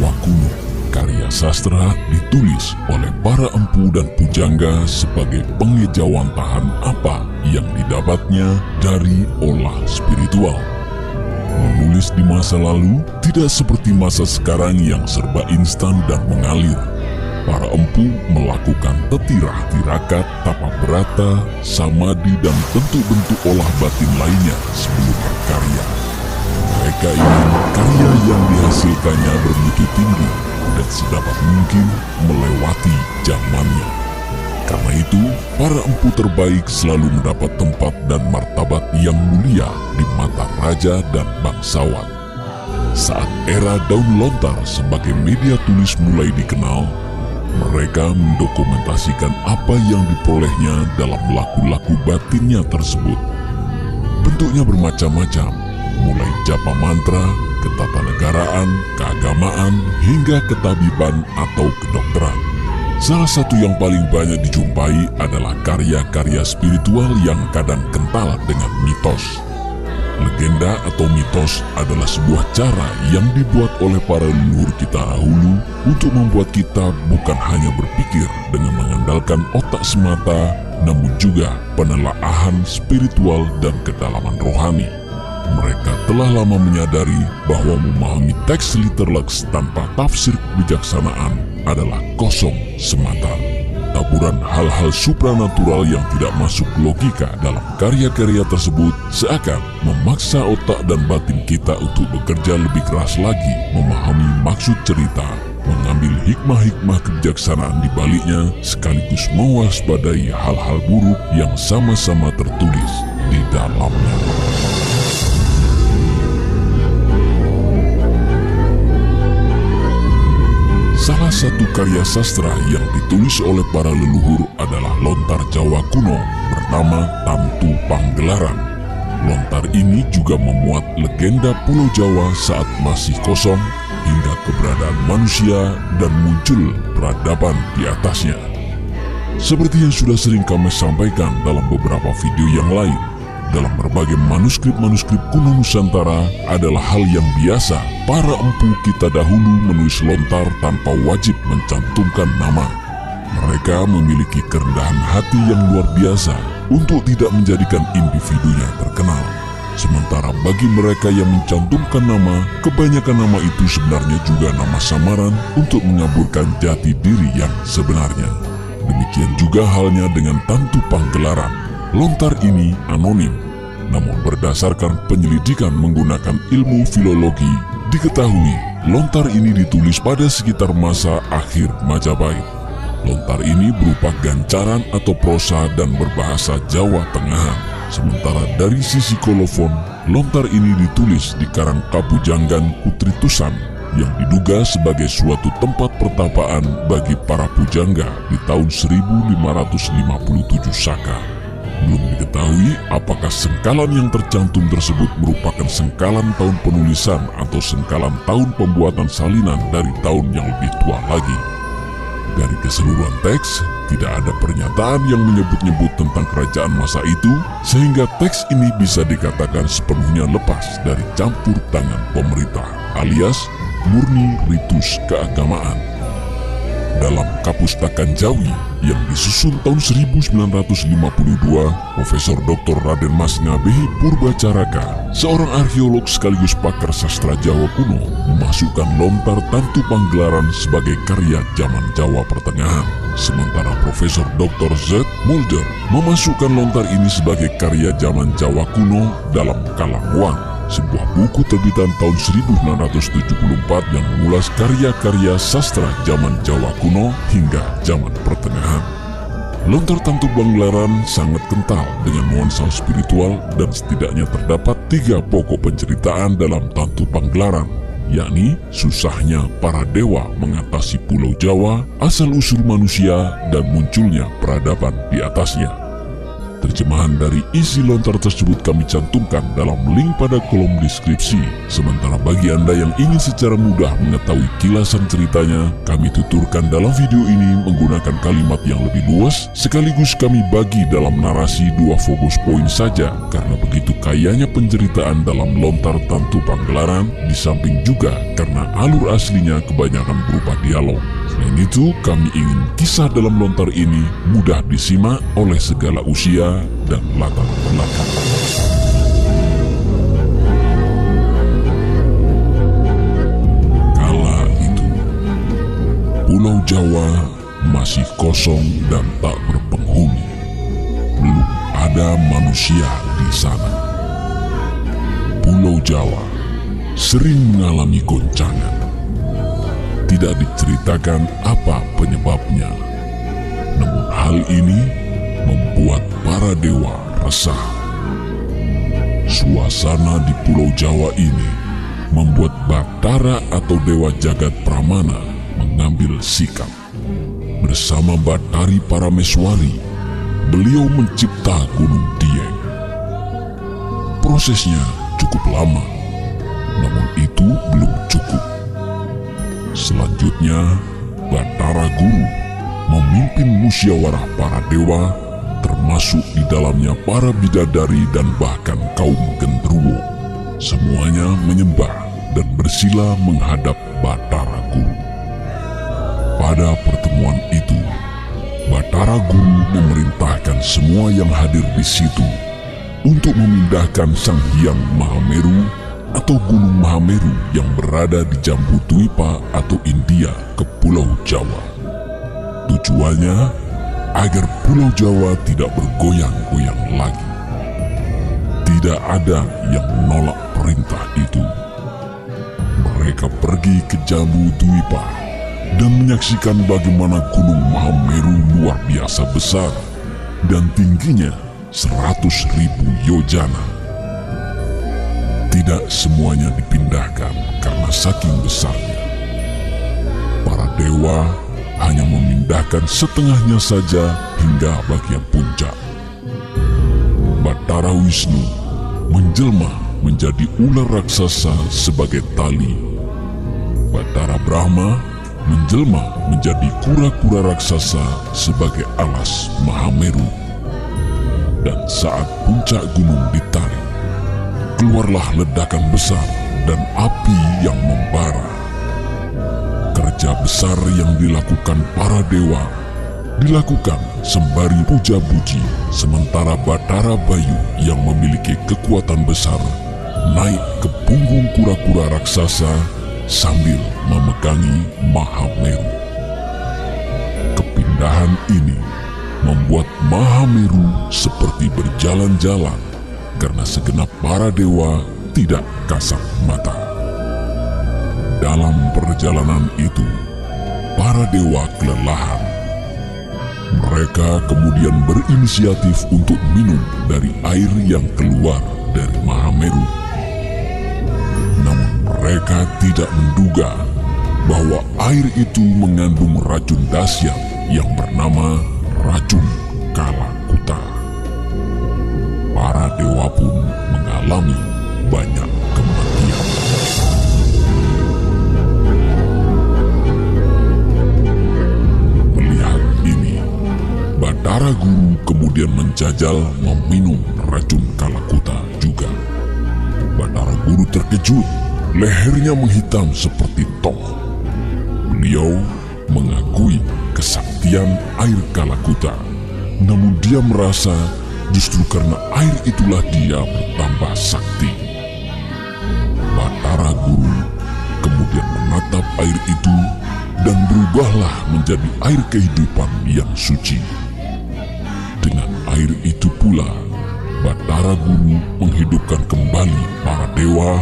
Jawa kuno. Karya sastra ditulis oleh para empu dan pujangga sebagai pengejawantahan apa yang didapatnya dari olah spiritual. Menulis di masa lalu tidak seperti masa sekarang yang serba instan dan mengalir. Para empu melakukan tetirah, tirakat, tapa berata, samadhi, dan bentuk-bentuk olah batin lainnya sebelum berkarya. Mereka ingin karya yang dihasilkannya bermutu tinggi dan sedapat mungkin melewati zamannya. Karena itu, para empu terbaik selalu mendapat tempat dan martabat yang mulia di mata raja dan bangsawan. Saat era daun lontar sebagai media tulis mulai dikenal, mereka mendokumentasikan apa yang diperolehnya dalam laku-laku batinnya tersebut. Bentuknya bermacam-macam, mulai japa mantra, ketatanegaraan, keagamaan, hingga ketabiban atau kedokteran. Salah satu yang paling banyak dijumpai adalah karya-karya spiritual yang kadang kental dengan mitos. Legenda atau mitos adalah sebuah cara yang dibuat oleh para leluhur kita dahulu untuk membuat kita bukan hanya berpikir dengan mengandalkan otak semata, namun juga penelaahan spiritual dan kedalaman rohani. Mereka telah lama menyadari bahwa memahami teks literleks tanpa tafsir kebijaksanaan adalah kosong semata. Taburan hal-hal supranatural yang tidak masuk logika dalam karya-karya tersebut seakan memaksa otak dan batin kita untuk bekerja lebih keras lagi memahami maksud cerita, mengambil hikmah-hikmah kebijaksanaan di baliknya, sekaligus mewaspadai hal-hal buruk yang sama-sama tertulis di dalamnya. Salah satu karya sastra yang ditulis oleh para leluhur adalah lontar Jawa kuno bernama Tantu Panggelaran. Lontar ini juga memuat legenda Pulau Jawa saat masih kosong hingga keberadaan manusia dan muncul peradaban di atasnya. Seperti yang sudah sering kami sampaikan dalam beberapa video yang lain, dalam berbagai manuskrip-manuskrip kuno Nusantara adalah hal yang biasa para empu kita dahulu menulis lontar tanpa wajib mencantumkan nama. Mereka memiliki kerendahan hati yang luar biasa untuk tidak menjadikan individunya terkenal. Sementara bagi mereka yang mencantumkan nama, kebanyakan nama itu sebenarnya juga nama samaran untuk mengaburkan jati diri yang sebenarnya. Demikian juga halnya dengan Tantu Panggelaran. Lontar ini anonim, namun berdasarkan penyelidikan menggunakan ilmu filologi, diketahui lontar ini ditulis pada sekitar masa akhir Majapahit. Lontar ini berupa gancaran atau prosa dan berbahasa Jawa Tengahan. Sementara dari sisi kolofon, lontar ini ditulis di Karang Kapujanggan Kutritusan yang diduga sebagai suatu tempat pertapaan bagi para pujangga di tahun 1557 Saka. Belum diketahui apakah sengkalan yang tercantum tersebut merupakan sengkalan tahun penulisan atau sengkalan tahun pembuatan salinan dari tahun yang lebih tua lagi. Dari keseluruhan teks, tidak ada pernyataan yang menyebut-nyebut tentang kerajaan masa itu, sehingga teks ini bisa dikatakan sepenuhnya lepas dari campur tangan pemerintah, alias murni ritus keagamaan. Dalam Kapustakan Jawi yang disusun tahun 1952, Profesor Dr. Raden Mas Ngabehi Purbacaraka, seorang arkeolog sekaligus pakar sastra Jawa kuno, memasukkan lontar Tantu Panggelaran sebagai karya zaman Jawa Pertengahan. Sementara Profesor Dr. Z. Mulder memasukkan lontar ini sebagai karya zaman Jawa kuno dalam Kalangwang, sebuah buku terbitan tahun 1974 yang mengulas karya-karya sastra zaman Jawa kuno hingga zaman pertengahan. Lontar Tantu Panggelaran sangat kental dengan nuansa spiritual dan setidaknya terdapat 3 pokok penceritaan dalam Tantu Panggelaran, yakni susahnya para dewa mengatasi Pulau Jawa, asal-usul manusia, dan munculnya peradaban di atasnya. Terjemahan dari isi lontar tersebut kami cantumkan dalam link pada kolom deskripsi. Sementara bagi Anda yang ingin secara mudah mengetahui kilasan ceritanya, kami tuturkan dalam video ini menggunakan kalimat yang lebih luas, sekaligus kami bagi dalam narasi 2 fokus poin saja, karena begitu kayanya penceritaan dalam lontar Tantu Panggelaran, di samping juga karena alur aslinya kebanyakan berupa dialog. Selain itu, kami ingin kisah dalam lontar ini mudah disimak oleh segala usia dan latar belakang. Kala itu, Pulau Jawa masih kosong dan tak berpenghuni. Belum ada manusia di sana. Pulau Jawa sering mengalami goncangan. Tidak diceritakan apa penyebabnya. Namun hal ini membuat para dewa resah. Suasana di Pulau Jawa ini membuat Bathara atau Dewa Jagat Pramana mengambil sikap. Bersama Bathari Parameswari, beliau mencipta Gunung Dieng. Prosesnya cukup lama, namun itu belum cukup. Selanjutnya, Bathara Guru memimpin musyawarah para dewa, termasuk di dalamnya para bidadari dan bahkan kaum genderuwo. Semuanya menyembah dan bersila menghadap Bathara Guru. Pada pertemuan itu, Bathara Guru memerintahkan semua yang hadir di situ untuk memindahkan Sang Hyang Mahameru atau Gunung Mahameru yang berada di Jambudwipa atau India ke Pulau Jawa. Tujuannya agar Pulau Jawa tidak bergoyang-goyang lagi. Tidak ada yang menolak perintah itu. Mereka pergi ke Jambudwipa dan menyaksikan bagaimana Gunung Mahameru luar biasa besar dan tingginya 100.000 yojana. Tidak semuanya dipindahkan karena saking besarnya. Para dewa hanya memindahkan setengahnya saja hingga bagian puncak. Bathara Wisnu menjelma menjadi ular raksasa sebagai tali. Bathara Brahma menjelma menjadi kura-kura raksasa sebagai alas Mahameru. Dan saat puncak gunung ditarik, keluarlah ledakan besar dan api yang membara. Kerja besar yang dilakukan para dewa dilakukan sembari puja-puji, sementara Bathara Bayu yang memiliki kekuatan besar naik ke punggung kura-kura raksasa sambil memegangi Mahameru. Kepindahan ini membuat Mahameru seperti berjalan-jalan karena segenap para dewa tidak kasat mata. Dalam perjalanan itu, para dewa kelelahan. Mereka kemudian berinisiatif untuk minum dari air yang keluar dari Mahameru. Namun mereka tidak menduga bahwa air itu mengandung racun dahsyat yang bernama racun Kalakuta. Para dewa pun mengalami banyak kematian. Melihat ini, Bathara Guru kemudian menjajal meminum racun Kalakuta juga. Bathara Guru terkejut, lehernya menghitam seperti toh. Beliau mengakui kesaktian air Kalakuta, namun dia merasa justru karena air itulah dia bertambah sakti. Bathara Guru kemudian menatap air itu dan berubahlah menjadi air kehidupan yang suci. Dengan air itu pula, Bathara Guru menghidupkan kembali para dewa,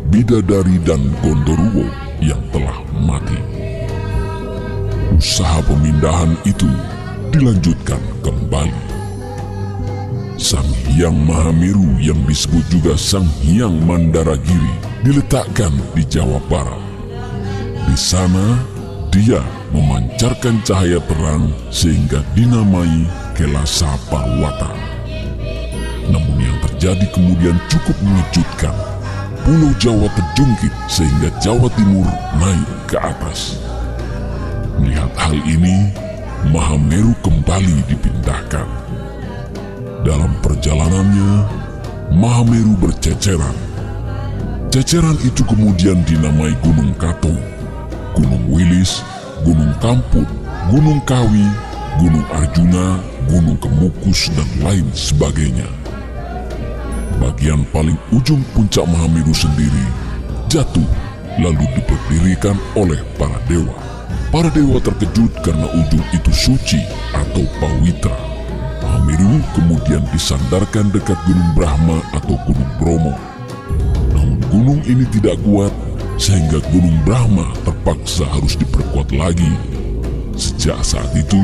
bidadari dan gondoruwo yang telah mati. Usaha pemindahan itu dilanjutkan kembali. Sang Hyang Mahameru yang disebut juga Sang Hyang Mandaragiri diletakkan di Jawa Barat. Di sana, dia memancarkan cahaya terang sehingga dinamai Kelasa Parwata. terjadi kemudian cukup mengejutkan. Pulau Jawa terjungkit sehingga Jawa Timur naik ke atas. Melihat hal ini, Mahameru kembali dipindahkan. Dalam perjalanannya, Mahameru berceceran. Ceceran itu kemudian dinamai Gunung Katung, Gunung Wilis, Gunung Kamput, Gunung Kawi, Gunung Arjuna, Gunung Kemukus, dan lain sebagainya. Bagian paling ujung puncak Mahameru sendiri jatuh lalu diberdirikan oleh para dewa. Para dewa terkejut karena ujung itu suci atau pawitra. Mahameru kemudian disandarkan dekat Gunung Brahma atau Gunung Bromo. Namun gunung ini tidak kuat sehingga Gunung Brahma terpaksa harus diperkuat lagi. Sejak saat itu,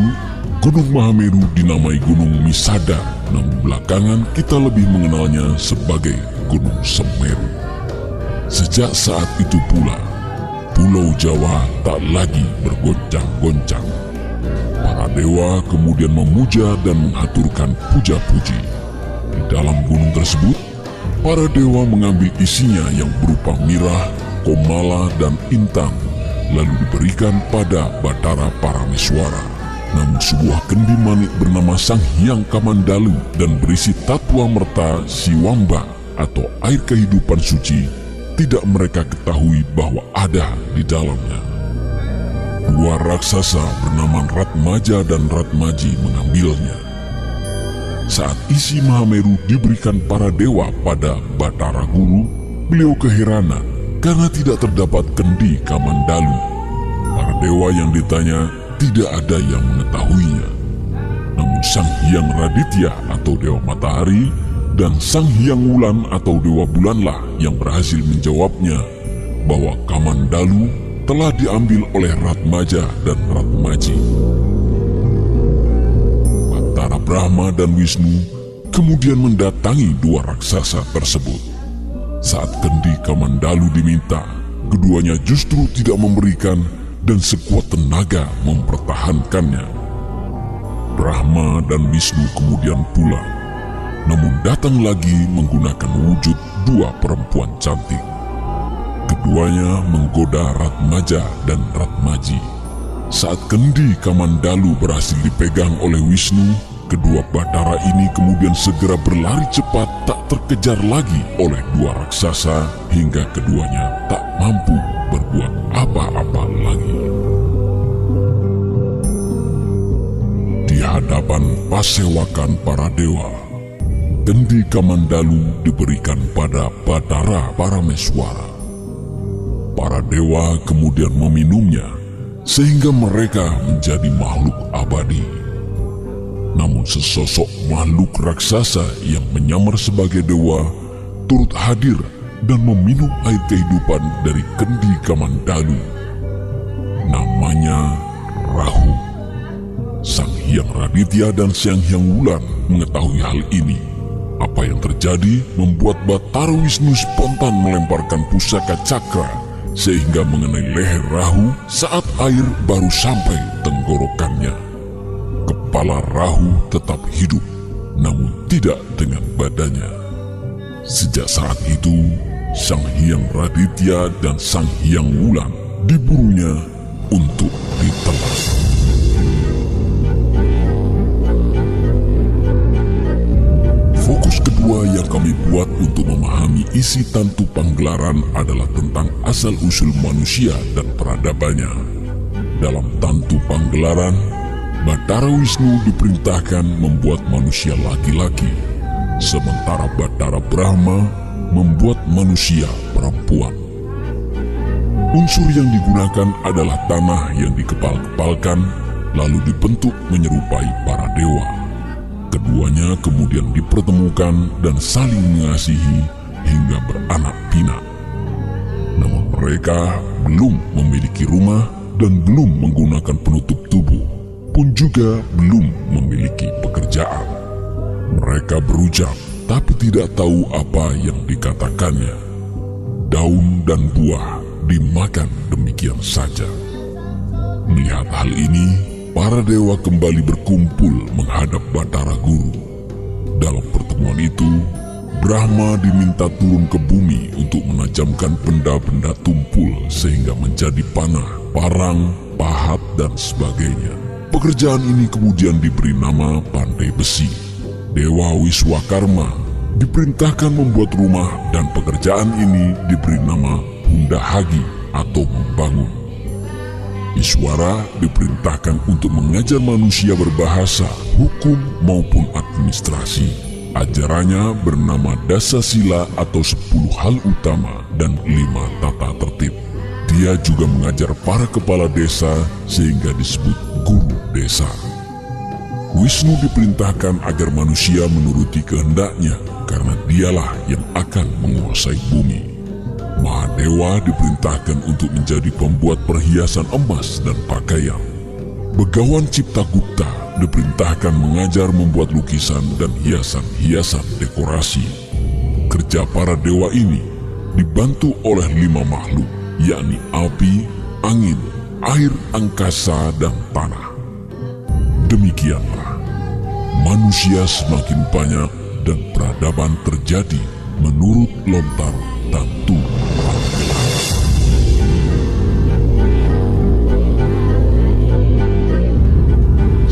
Gunung Mahameru dinamai Gunung Misada, namun belakangan kita lebih mengenalnya sebagai Gunung Semeru. Sejak saat itu pula, Pulau Jawa tak lagi bergoncang-goncang. Para dewa kemudian memuja dan mengaturkan puja-puji. Di dalam gunung tersebut, para dewa mengambil isinya yang berupa mirah, komala, dan intan, lalu diberikan pada Bathara Parameswara. Namun sebuah kendi manik bernama Sang Hyang Kamandalu dan berisi tatwa merta Siwamba atau air kehidupan suci tidak mereka ketahui bahwa ada di dalamnya. Dua raksasa bernama Ratmaja dan Ratmaji mengambilnya. Saat isi Mahameru diberikan para dewa pada Bathara Guru, beliau keheranan karena tidak terdapat kendi Kamandalu. Para dewa yang ditanya tidak ada yang mengetahuinya. Namun Sang Hyang Raditya atau Dewa Matahari dan Sang Hyang Wulan atau Dewa Bulanlah yang berhasil menjawabnya bahwa Kamandalu telah diambil oleh Ratmaja dan Ratmaji. Bathara Brahma dan Wisnu kemudian mendatangi dua raksasa tersebut. Saat kendi Kamandalu diminta, keduanya justru tidak memberikan dan sekuat tenaga mempertahankannya. Brahma dan Wisnu kemudian pulang, namun datang lagi menggunakan wujud dua perempuan cantik. Keduanya menggoda Ratmaja dan Ratmaji. Saat kendi Kamandalu berhasil dipegang oleh Wisnu, kedua Bathara ini kemudian segera berlari cepat tak terkejar lagi oleh dua raksasa hingga keduanya tak mampu berbuat apa-apa lagi. Di hadapan pasewakan para dewa, kendi Kamandalu diberikan pada Bathara Parameswara. Para dewa kemudian meminumnya sehingga mereka menjadi makhluk abadi. Namun sesosok makhluk raksasa yang menyamar sebagai dewa turut hadir dan meminum air kehidupan dari kendi Kamandalu. Namanya Rahu. Sang Hyang Raditya dan Sang Hyang Wulan mengetahui hal ini. Apa yang terjadi membuat Bathara Wisnu spontan melemparkan pusaka cakra sehingga mengenai leher Rahu saat air baru sampai tenggorokannya. Kepala Rahu tetap hidup, namun tidak dengan badannya. Sejak saat itu, Sang Hyang Raditya dan Sang Hyang Wulan diburunya untuk ditelan. Fokus kedua yang kami buat untuk memahami isi Tantu Panggelaran adalah tentang asal-usul manusia dan peradabannya. Dalam Tantu Panggelaran, Bathara Wisnu diperintahkan membuat manusia laki-laki, sementara Bathara Brahma membuat manusia perempuan. Unsur yang digunakan adalah tanah yang dikepal-kepalkan lalu dibentuk menyerupai para dewa. Keduanya kemudian dipertemukan dan saling mengasihi hingga beranak pinak. Namun mereka belum memiliki rumah dan belum menggunakan penutup tubuh, pun juga belum memiliki pekerjaan. Mereka berucap tapi tidak tahu apa yang dikatakannya. Daun dan buah dimakan demikian saja. Melihat hal ini, para dewa kembali berkumpul menghadap Bathara Guru. Dalam pertemuan itu, Brahma diminta turun ke bumi untuk menajamkan benda-benda tumpul sehingga menjadi panah, parang, pahat, dan sebagainya. Pekerjaan ini kemudian diberi nama pandai besi. Dewa Wiswakarma diperintahkan membuat rumah dan pekerjaan ini diberi nama Hundahagi atau membangun. Iswara diperintahkan untuk mengajar manusia berbahasa, hukum maupun administrasi. Ajarannya bernama Dasasila atau 10 hal utama dan 5 tata tertib. Dia juga mengajar para kepala desa sehingga disebut guru desa. Wisnu diperintahkan agar manusia menuruti kehendaknya karena dialah yang akan menguasai bumi. Mahadewa diperintahkan untuk menjadi pembuat perhiasan emas dan pakaian. Begawan Ciptagupta diperintahkan mengajar membuat lukisan dan hiasan-hiasan dekorasi. Kerja para dewa ini dibantu oleh 5 makhluk, yakni api, angin, air, angkasa, dan tanah. Demikianlah, manusia semakin banyak dan peradaban terjadi menurut lontar Tantu Panggelaran.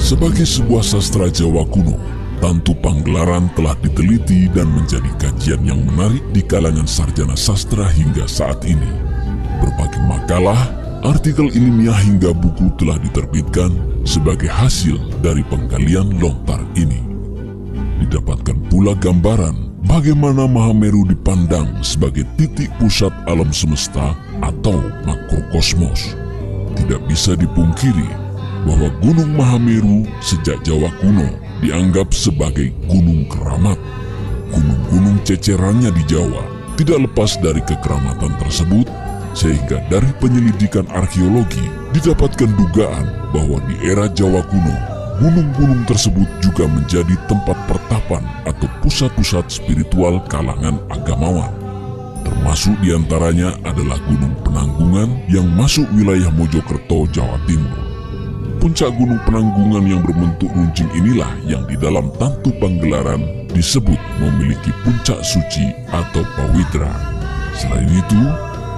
Sebagai sebuah sastra Jawa kuno, Tantu Panggelaran telah diteliti dan menjadi kajian yang menarik di kalangan sarjana sastra hingga saat ini. Berbagai makalah, artikel ilmiah hingga buku telah diterbitkan sebagai hasil dari penggalian lontar ini. Didapatkan pula gambaran bagaimana Mahameru dipandang sebagai titik pusat alam semesta atau makrokosmos. Tidak bisa dipungkiri bahwa Gunung Mahameru sejak Jawa kuno dianggap sebagai gunung keramat. Gunung-gunung cecerannya di Jawa tidak lepas dari kekeramatan tersebut, sehingga dari penyelidikan arkeologi didapatkan dugaan bahwa di era Jawa kuno, gunung-gunung tersebut juga menjadi tempat pertapan atau pusat-pusat spiritual kalangan agamawan. Termasuk diantaranya adalah Gunung Penanggungan yang masuk wilayah Mojokerto, Jawa Timur. Puncak Gunung Penanggungan yang berbentuk runcing inilah yang di dalam Tantu Panggelaran disebut memiliki puncak suci atau pawitra. Selain itu,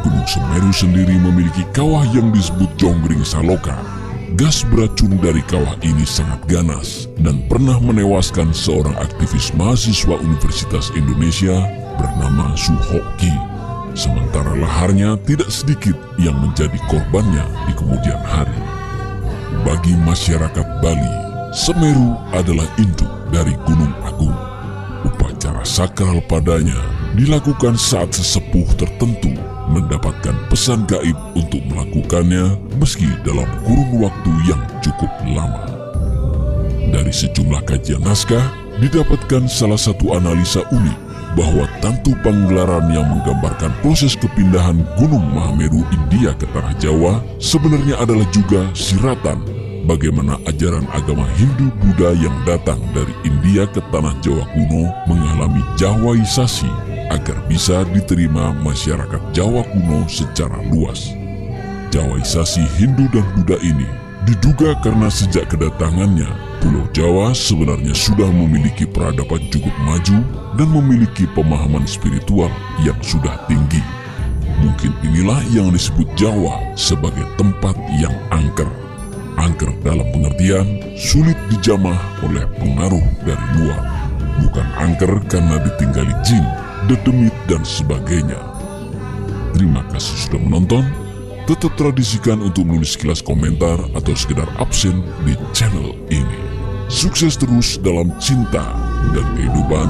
Gunung Semeru sendiri memiliki kawah yang disebut Jonggring Saloka. Gas beracun dari kawah ini sangat ganas dan pernah menewaskan seorang aktivis mahasiswa Universitas Indonesia bernama Suhoki. Sementara laharnya tidak sedikit yang menjadi korbannya di kemudian hari. Bagi masyarakat Bali, Semeru adalah induk dari Gunung Agung. Upacara sakral padanya dilakukan saat sesepuh tertentu mendapatkan pesan gaib untuk melakukannya meski dalam kurun waktu yang cukup lama. Dari sejumlah kajian naskah, didapatkan salah satu analisa unik bahwa Tantu Panggelaran yang menggambarkan proses kepindahan Gunung Mahameru India ke Tanah Jawa sebenarnya adalah juga siratan bagaimana ajaran agama Hindu-Buddha yang datang dari India ke Tanah Jawa kuno mengalami Jawaisasi agar bisa diterima masyarakat Jawa kuno secara luas. Jawaisasi Hindu dan Buddha ini diduga karena sejak kedatangannya, Pulau Jawa sebenarnya sudah memiliki peradaban cukup maju dan memiliki pemahaman spiritual yang sudah tinggi. Mungkin inilah yang disebut Jawa sebagai tempat yang angker. Angker dalam pengertian sulit dijamah oleh pengaruh dari luar. Bukan angker karena ditinggali jin, dedemit, dan sebagainya. Terima kasih sudah menonton. Tetap tradisikan untuk menulis sekilas komentar atau sekedar absen di channel ini. Sukses terus dalam cinta dan kehidupan.